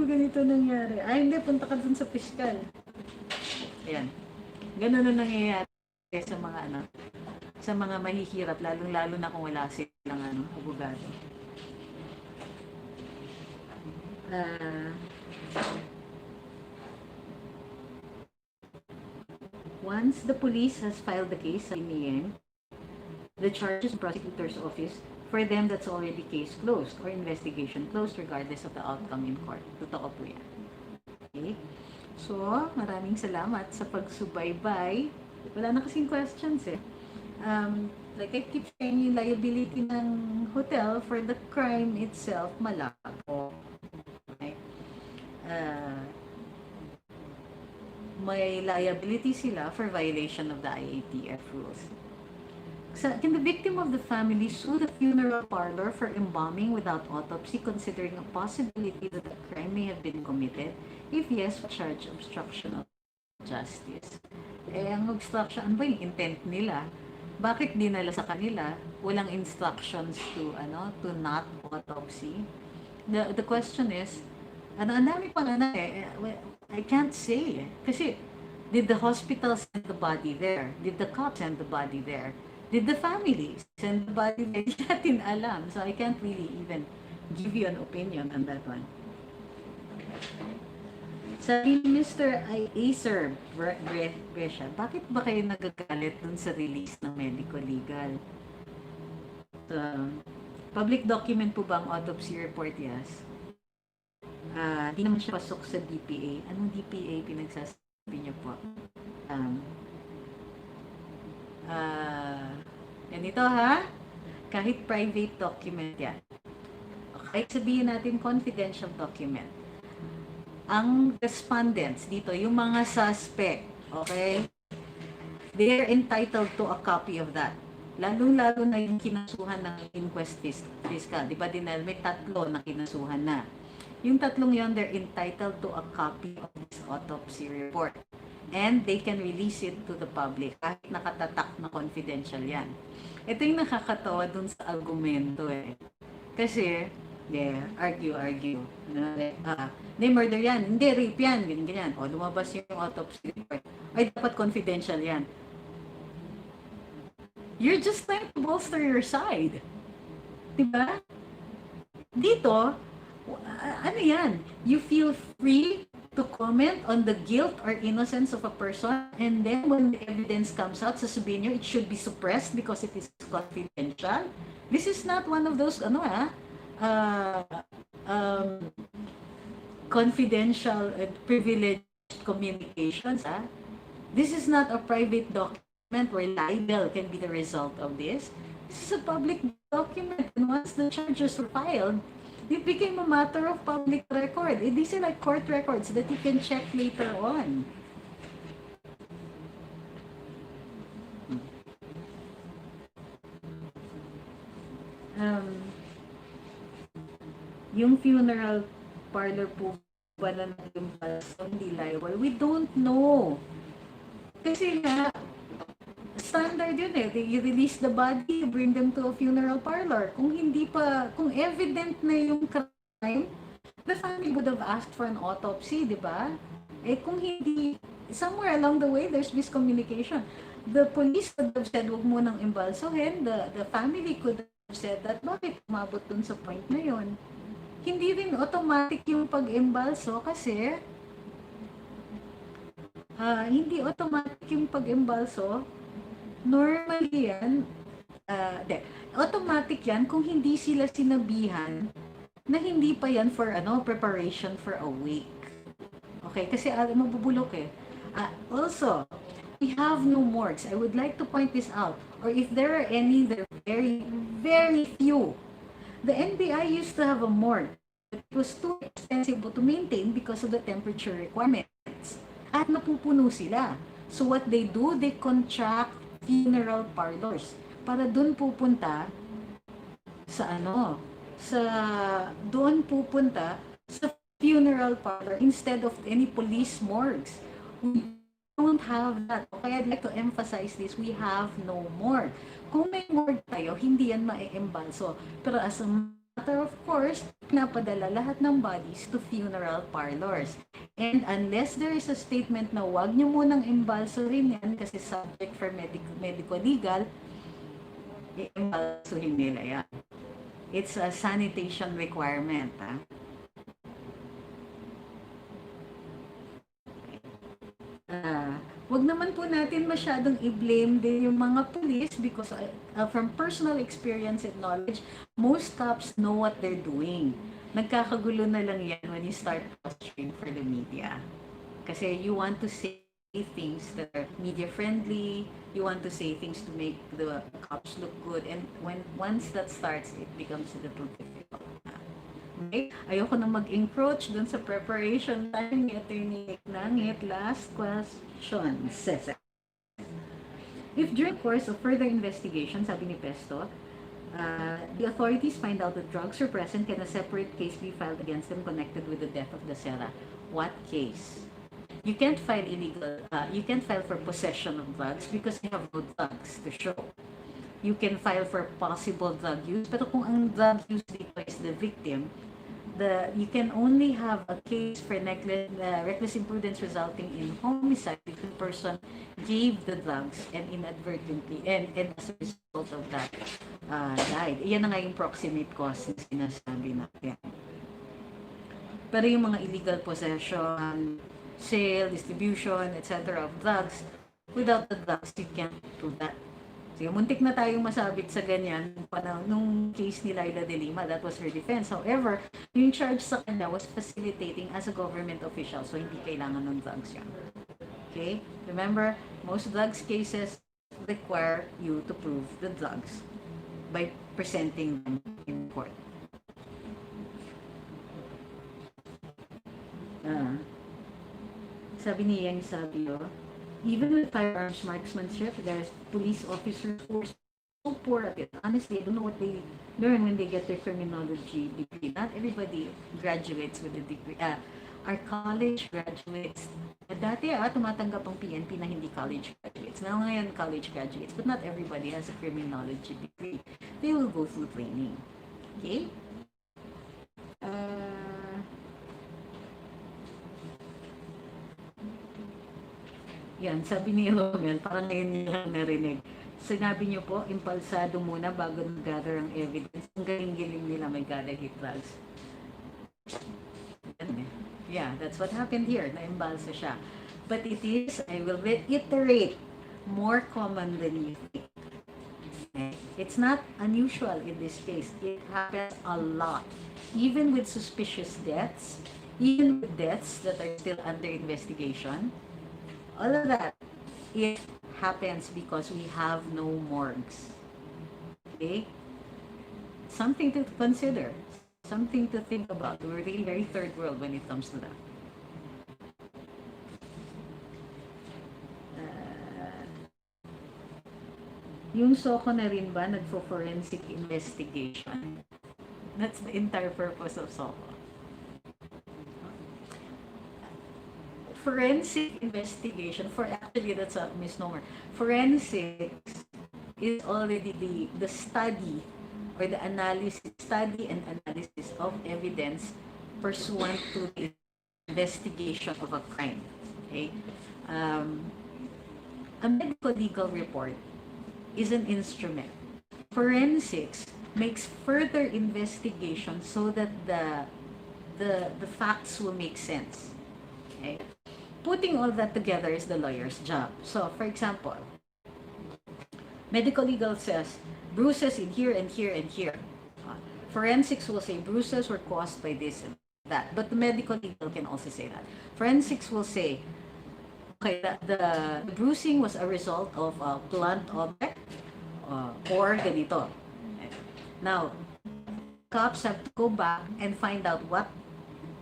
Ganito nangyari. Ay, hindi, punta ka dun sa piskal. Ayan. Ganun na nangyayari sa mga sa mga mahihirap, lalong-lalo na kung wala silang abogado. Once the police has filed the case sa Inieng, the charges prosecutor's office, for them that's already case closed or investigation closed regardless of the outcome in court. Totoo po yan. Okay? So, maraming salamat sa pagsubaybay. Wala na kasing questions like I keep saying, yung liability ng hotel for the crime itself, malabo. Okay? May liability sila for violation of the IATF rules. Can the victim of the family sue the funeral parlor for embalming without autopsy, considering a possibility that the crime may have been committed? If yes, charge obstruction of justice. Ang obstruction, ano ba yung intent nila? Bakit dinala sa kanila? Walang instructions to not autopsy. The question is, ang dami pang I can't say. Kasi, did the hospital send the body there? Did the cop send the body there? Did the family send the body there? Hindi natin alam. So, I can't really even give you an opinion on that one. Sabi ni Mr. Acer Brescia, bakit ba kayo nagagalit dun sa release ng medical legal? So, public document po ba ang autopsy report? Yes. Di naman siya pasok sa DPA. Anong DPA pinagsasabi niyo po? Ganito kahit private document yan. Kahit sabihin natin confidential document. Ang respondents dito, yung mga suspect, okay? They're entitled to a copy of that. Lalo-lalo na yung kinasuhan ng inquest fiscal. Di ba may 3 na kinasuhan na. Yung 3 yon, they're entitled to a copy of this autopsy report. And they can release it to the public kahit nakatatak na confidential yan. Ito yung nakakatawa dun sa argumento Kasi, argue. Hindi, murder yan. Hindi, rape yan. Ganyan. O, lumabas yung autopsy report. Ay, dapat confidential yan. You're just trying to bolster your side. Diba? Dito, yan? You feel free to comment on the guilt or innocence of a person, and then when the evidence comes out, sasabihin nyo, it should be suppressed because it is confidential. This is not one of those, confidential and privileged communications. This is not a private document where libel can be the result of this. This is a public document, and once the charges were filed, it became a matter of public record. These are like court records that you can check later on. Yung funeral parlor po ba na hindi liable? We don't know. Kasi standard yun eh. You release the body, you bring them to a funeral parlor. Kung hindi pa, kung evident na yung crime, the family would have asked for an autopsy, di ba? Eh kung hindi, somewhere along the way, there's miscommunication. The police could have said, huwag mo nang imbalsohin. The family could have said that, bakit umabot dun sa point na yun? Hindi rin automatic yung pag-imbalso kasi hindi automatic yung pag-imbalso. Normally yan, automatic yan kung hindi sila sinabihan na hindi pa yan for preparation for a week. Okay, kasi mabubulok eh. Also, we have no morgues. I would like to point this out. Or if there are any, they're very, very few. The NBI used to have a morgue. It was too expensive to maintain because of the temperature requirements. At napupuno sila. So what they do, they contract funeral parlors para doon pupunta sa doon pupunta sa funeral parlor instead of any police morgues. We don't have that. Okay, I'd like to emphasize this. We have no morgue. Kung may morgue tayo, hindi yan ma-embalso. Pero as a matter of course, pinapadala lahat ng bodies to funeral parlors. And unless there is a statement na wag nyo munang embalsohin yan kasi subject for medico-legal, i-embalsohin nila yan. It's a sanitation requirement. Wag naman po natin masyadong i-blame din yung mga police because from personal experience and knowledge, most cops know what they're doing. Nagkakagulo na lang yan when you start posturing for the media. Kasi you want to say things that are media friendly, you want to say things to make the cops look good, and once that starts, it becomes a little difficult. Okay? Ayoko na mag-encroach dun sa preparation time ni Attorney Nangit. Last question. If during the course of further investigation, sabi ni Pesto, the authorities find out that drugs are present, can a separate case be filed against them connected with the death of the Sarah? What case? You can't file you can't file for possession of drugs because you have no drugs to show. You can file for possible drug use, pero kung ang drug use dito is the victim, you can only have a case for reckless imprudence resulting in homicide if the person gave the drugs and inadvertently and as a result of that died. Iyan na nga yung proximate cause na sinasabi natin. Pero yung mga illegal possession, sale, distribution, etc. of drugs, without the drugs, you can't do that. So, muntik na tayong masabit sa ganyan nung case ni Laila de Lima. That was her defense. However, yung charge sa kanya was facilitating as a government official. So, hindi kailangan ng drugs yan. Okay? Remember, most drugs cases require you to prove the drugs by presenting them in court. Sabi ni Yang Sabio, even with firearms marksmanship, there's police officers who are so poor at it. Honestly, I don't know what they learn when they get their criminology degree. Not everybody graduates with a degree. Our college graduates, dati tumatanggap ang PNP na hindi college graduates. Now ngayon college graduates, but not everybody has a criminology degree. They will go through training. Okay? Yan, sabi ni Romel, parang ngayon niyo lang narinig. Sinabi niyo po, impalsado muna bago nag-gather ang evidence. Ang galing-galing nila may gather drugs. Yeah, that's what happened here. Na-imbalsa siya. But it is, I will reiterate, more common than you think. Okay? It's not unusual in this case. It happens a lot. Even with suspicious deaths, even with deaths that are still under investigation, all of that, it happens because we have no morgues. Okay? Something to consider. Something to think about. We're really very third world when it comes to that. Yung Soko na rin ba nagfo-forensic investigation? That's the entire purpose of Soko. forensic investigation, for actually that's a misnomer. Forensics is already the study or the study and analysis of evidence pursuant to the investigation of a crime. Okay? Um, a medical legal report is an instrument. Forensics makes further investigation so that the facts will make sense. Okay? Putting all that together is the lawyer's job. So, for example, medical legal says bruises in here and here and here. Forensics will say bruises were caused by this and that. But the medical legal can also say that. Forensics will say, okay, the bruising was a result of a blunt object or ganito. Now, cops have to go back and find out what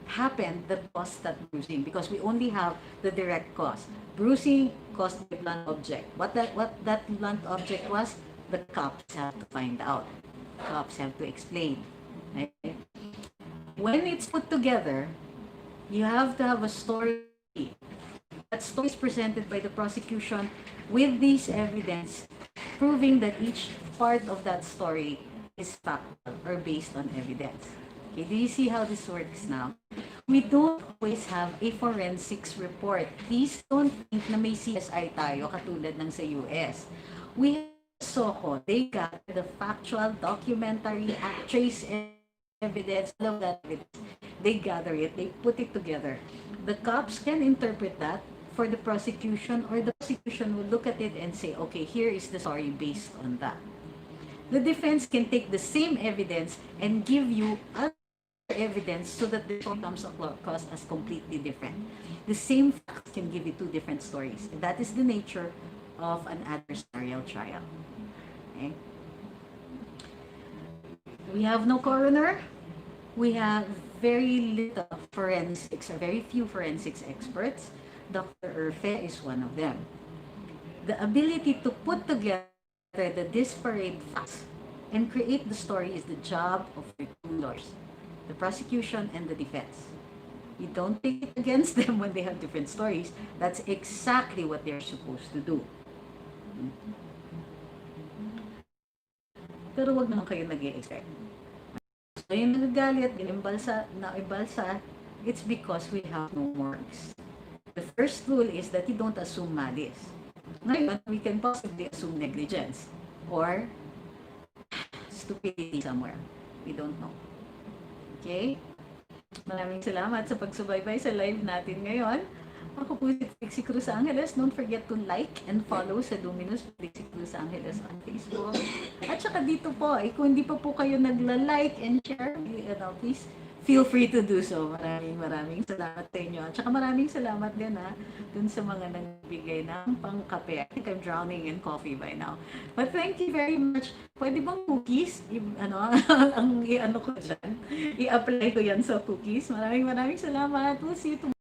happened that caused that bruising, because we only have the direct cause. Bruising caused by blunt object. What that blunt object was, the cops have to find out. Cops have to explain. Okay? When it's put together, you have to have a story. That story is presented by the prosecution with these evidence, proving that each part of that story is factual or based on evidence. Okay, do you see how this works now? We don't always have a forensics report. Please don't think na may CSI tayo katulad ng sa US. We have SOCO. They got the factual, documentary, trace evidence, all of that evidence. They gather it, they put it together. The cops can interpret that for the prosecution, or the prosecution will look at it and say, okay, here is the story based on that. The defense can take the same evidence and give you other evidence so that the story comes across as completely different. The same facts can give you two different stories. And that is the nature of an adversarial trial. Okay? We have no coroner. We have very little forensics, or very few forensics experts. Dr. Urfe is one of them. The ability to put together the disparate facts and create the story is the job of the two lawyers, the prosecution and the defense. You don't take it against them when they have different stories. That's exactly what they're supposed to do. Pero wag naman kayo nag-i-expect. So yung nagagalit, naibalsa, it's because we have no marks. The first rule is that you don't assume malice. Ngayon, we can possibly assume negligence or stupidity somewhere. We don't know. Okay? Maraming salamat sa pagsubaybay sa live natin ngayon. Ako po si Trixie Cruz-Angeles. Don't forget to like and follow sa Luminous Trixie Cruz-Angeles on Facebook. At saka dito po, kung hindi pa po kayo nagla-like and share, please feel free to do so. Maraming salamat sa inyo. At saka maraming salamat din dun sa mga nagbigay ng pangkape. I think I'm drowning in coffee by now. But thank you very much. Pwede bang cookies? Ang ko dyan. I-apply ko yan sa cookies. Maraming salamat. We'll see you tomorrow.